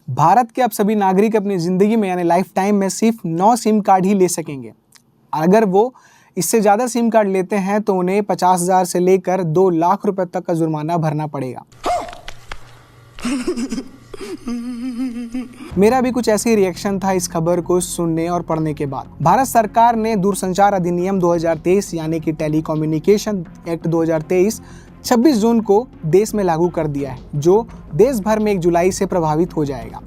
भारत के अब सभी नागरिक अपनी ज़िंदगी में यानी लाइफ टाइम में सिर्फ 9 सिम कार्ड ही ले सकेंगे। अगर वो इससे ज़्यादा सिम कार्ड लेते हैं तो उन्हें 50,000 से लेकर 2 लाख रुपए तक का जुर्माना भरना पड़ेगा। मेरा भी कुछ ऐसे ही रिएक्शन था इस खबर को सुनने और पढ़ने के बाद। भारत सरकार ने दूरसंचार अधिनियम 2023 यानी कि टेलीकम्युनिकेशन एक्ट 2023 26 जून को देश में लागू कर दिया है, जो देश भर में 1 जुलाई से प्रभावित हो जाएगा।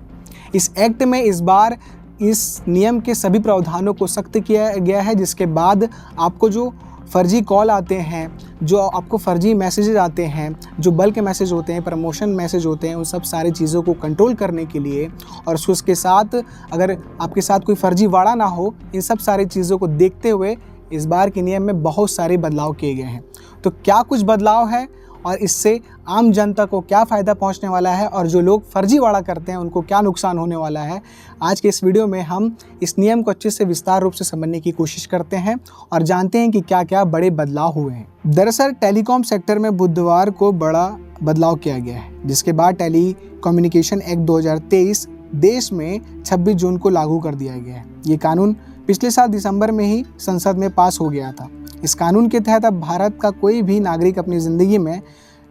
इस एक्ट में इस बार इस नियम के सभी प्रावधानों को सख्त किया गया है, जिसके बाद आपको जो फर्जी कॉल आते हैं, जो आपको फर्जी मैसेजेस आते हैं, जो बल्क मैसेज होते हैं, प्रमोशन मैसेज होते हैं, उन सब सारी चीज़ों को कंट्रोल करने के लिए और उसके साथ अगर आपके साथ कोई फर्जीवाड़ा ना हो, इन सब सारी चीज़ों को देखते हुए इस बार के नियम में बहुत सारे बदलाव किए गए हैं। तो क्या कुछ बदलाव है और इससे आम जनता को क्या फ़ायदा पहुंचने वाला है और जो लोग फर्जीवाड़ा करते हैं उनको क्या नुकसान होने वाला है, आज के इस वीडियो में हम इस नियम को अच्छे से विस्तार रूप से समझने की कोशिश करते हैं और जानते हैं कि क्या क्या बड़े बदलाव हुए हैं। दरअसल टेलीकॉम सेक्टर में बुधवार को बड़ा बदलाव किया गया है, जिसके बाद टेलीकम्युनिकेशन एक्ट 2023 देश में 26 जून को लागू कर दिया गया है। ये कानून पिछले साल दिसंबर में ही संसद में पास हो गया था। इस कानून के तहत अब भारत का कोई भी नागरिक अपनी ज़िंदगी में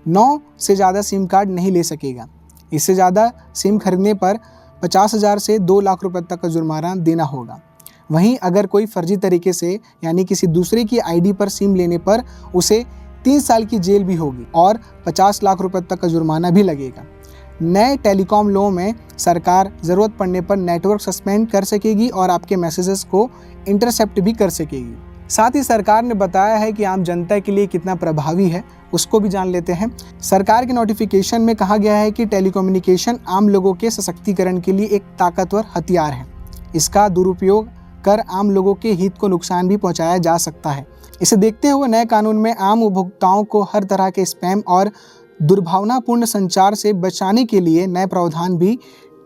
9 से ज़्यादा सिम कार्ड नहीं ले सकेगा। इससे ज़्यादा सिम खरीदने पर 50,000 से 2 लाख रुपए तक का जुर्माना देना होगा। वहीं अगर कोई फर्जी तरीके से यानी किसी दूसरे की आईडी पर सिम लेने पर उसे 3 साल की जेल भी होगी और 50 लाख रुपए तक का जुर्माना भी लगेगा। नए टेलीकॉम लॉ में सरकार ज़रूरत पड़ने पर नेटवर्क सस्पेंड कर सकेगी और आपके मैसेजेस को इंटरसेप्ट भी कर सकेगी। साथ ही सरकार ने बताया है कि आम जनता के लिए कितना प्रभावी है, उसको भी जान लेते हैं। सरकार के नोटिफिकेशन में कहा गया है कि टेलीकम्युनिकेशन आम लोगों के सशक्तिकरण के लिए एक ताकतवर हथियार है। इसका दुरुपयोग कर आम लोगों के हित को नुकसान भी पहुंचाया जा सकता है। इसे देखते हुए नए कानून में आम उपभोक्ताओं को हर तरह के स्पैम और दुर्भावनापूर्ण संचार से बचाने के लिए नए प्रावधान भी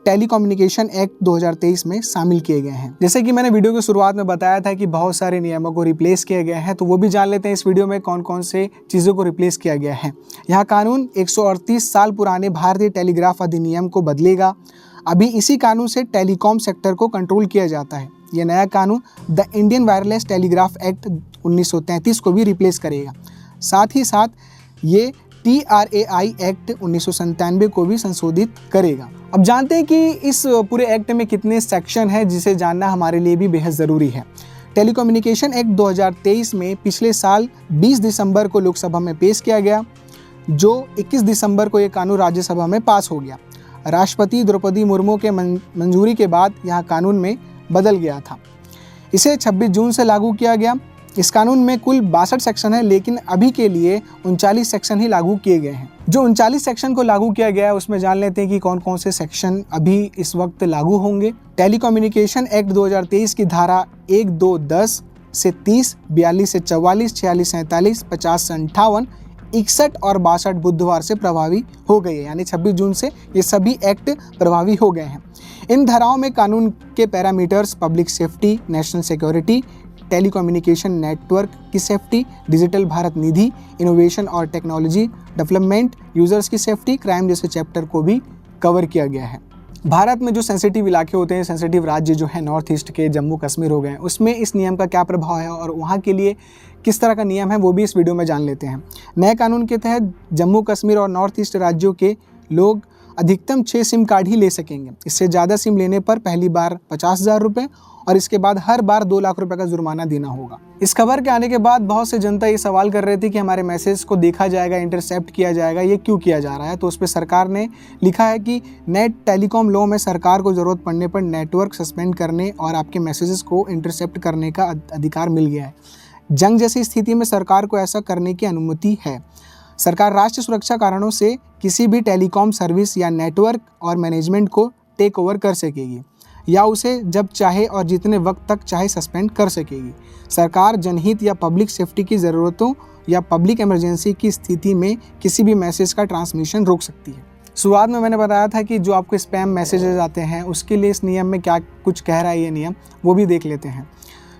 टेलीकम्युनिकेशन एक्ट 2023 में शामिल किए गए हैं। जैसे कि मैंने वीडियो की शुरुआत में बताया था कि बहुत सारे नियमों को रिप्लेस किया गया है, तो वो भी जान लेते हैं इस वीडियो में कौन कौन से चीज़ों को रिप्लेस किया गया है। यहाँ कानून 138 साल पुराने भारतीय टेलीग्राफ अधिनियम को बदलेगा। अभी इसी कानून से टेलीकॉम सेक्टर को कंट्रोल किया जाता है। ये नया कानून the Indian wireless telegraph act 1933 को भी रिप्लेस करेगा। साथ ही साथ ये TRAI एक्ट 1997 को भी संशोधित करेगा। अब जानते हैं कि इस पूरे एक्ट में कितने सेक्शन हैं, जिसे जानना हमारे लिए भी बेहद ज़रूरी है। टेलीकम्युनिकेशन एक्ट 2023 में पिछले साल 20 दिसंबर को लोकसभा में पेश किया गया, जो 21 दिसंबर को ये कानून राज्यसभा में पास हो गया। राष्ट्रपति द्रौपदी मुर्मू के मंजूरी के बाद यह कानून में बदल गया था। इसे 26 जून से लागू किया गया। इस कानून में कुल 62 सेक्शन है, लेकिन अभी के लिए 39 सेक्शन ही लागू किए गए हैं। जो 39 सेक्शन को लागू किया गया है उसमें जान लेते हैं कि कौन कौन से सेक्शन अभी इस वक्त लागू होंगे। टेलीकम्युनिकेशन एक्ट 2023 की धारा 1, 2, 10 से 30, 42 से 44, 46 से 47, 50 से 58, 61 और 62 बुधवार से प्रभावी हो गई है, यानी 26 जून से ये सभी एक्ट प्रभावी हो गए हैं। इन धाराओं में कानून के parameters public safety, national security, telecommunication network की सेफ्टी, डिजिटल भारत निधि, इनोवेशन और टेक्नोलॉजी डेवलपमेंट, यूजर्स की सेफ्टी, क्राइम जैसे चैप्टर को भी कवर किया गया है। भारत में जो सेंसिटिव इलाके होते हैं, सेंसिटिव राज्य जो है नॉर्थ ईस्ट के, जम्मू कश्मीर हो गए, उसमें इस नियम का क्या प्रभाव है और वहाँ के लिए किस तरह का नियम है, वो भी इस वीडियो में जान लेते हैं। नए कानून के तहत जम्मू कश्मीर और नॉर्थ ईस्ट राज्यों के लोग अधिकतम 6 सिम कार्ड ही ले सकेंगे। इससे ज़्यादा सिम लेने पर पहली बार 50,000 रुपये और इसके बाद हर बार 2 लाख रुपए का जुर्माना देना होगा। इस खबर के आने के बाद बहुत से जनता ये सवाल कर रही थी कि हमारे मैसेज को देखा जाएगा, इंटरसेप्ट किया जाएगा, ये क्यों किया जा रहा है। तो उस पर सरकार ने लिखा है कि नए टेलीकॉम लॉ में सरकार को ज़रूरत पड़ने पर नेटवर्क सस्पेंड करने और आपके मैसेजेस को इंटरसेप्ट करने का अधिकार मिल गया है। जंग जैसी स्थिति में सरकार को ऐसा करने की अनुमति है। सरकार राष्ट्रीय सुरक्षा कारणों से किसी भी टेलीकॉम सर्विस या नेटवर्क और मैनेजमेंट को टेक ओवर कर सकेगी या उसे जब चाहे और जितने वक्त तक चाहे सस्पेंड कर सकेगी। सरकार जनहित या पब्लिक सेफ्टी की ज़रूरतों या पब्लिक इमरजेंसी की स्थिति में किसी भी मैसेज का ट्रांसमिशन रोक सकती है। शुरुआत में मैंने बताया था कि जो आपको स्पैम मैसेजेस आते हैं उसके लिए इस नियम में क्या कुछ कह रहा है ये नियम, वो भी देख लेते हैं।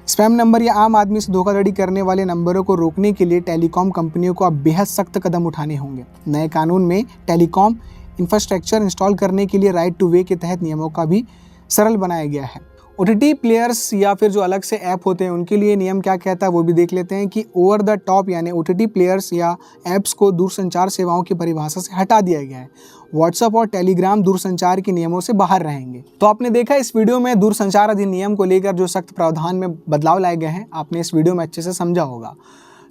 स्पैम नंबर या आम आदमी से धोखाधड़ी करने वाले नंबरों को रोकने के लिए टेलीकॉम कंपनियों को अब बेहद सख्त कदम उठाने होंगे। नए कानून में टेलीकॉम इंफ्रास्ट्रक्चर इंस्टॉल करने के लिए राइट टू वे के तहत नियमों का भी सरल बनाया गया है। OTT प्लेयर्स या फिर जो अलग से ऐप होते हैं उनके लिए नियम क्या कहता है वो भी देख लेते हैं कि ओवर द टॉप यानी OTT प्लेयर्स या ऐप्स को दूरसंचार सेवाओं की परिभाषा से हटा दिया गया है। व्हाट्सएप और टेलीग्राम दूरसंचार के नियमों से बाहर रहेंगे। तो आपने देखा इस वीडियो में दूरसंचार अधिनियम को लेकर जो सख्त प्रावधान में बदलाव लाए गए हैं, आपने इस वीडियो में अच्छे से समझा होगा।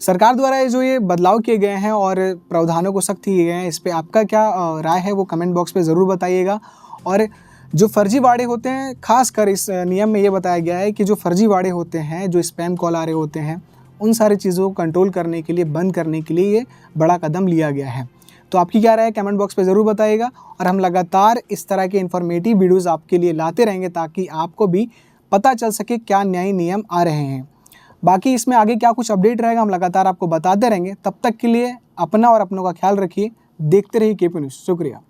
सरकार द्वारा ये बदलाव किए गए हैं और प्रावधानों को सख्त किए गए हैं, इस पर आपका क्या राय है वो कमेंट बॉक्स पे ज़रूर बताइएगा। और जो फर्जीवाड़े होते हैं, खासकर इस नियम में ये बताया गया है कि जो फर्जीवाड़े होते हैं, जो स्पैम कॉल आ रहे होते हैं, उन सारी चीज़ों को कंट्रोल करने के लिए, बंद करने के लिए ये बड़ा कदम लिया गया है। तो आपकी क्या राय है कमेंट बॉक्स पे ज़रूर बताइएगा और हम लगातार इस तरह के इन्फॉर्मेटिव वीडियोज़ आपके लिए लाते रहेंगे ताकि आपको भी पता चल सके क्या नए नियम आ रहे हैं। बाकी इसमें आगे क्या कुछ अपडेट रहेगा हम लगातार आपको बताते रहेंगे। तब तक के लिए अपना और अपनों का ख्याल रखिए। देखते रहिए KP न्यूज़। शुक्रिया।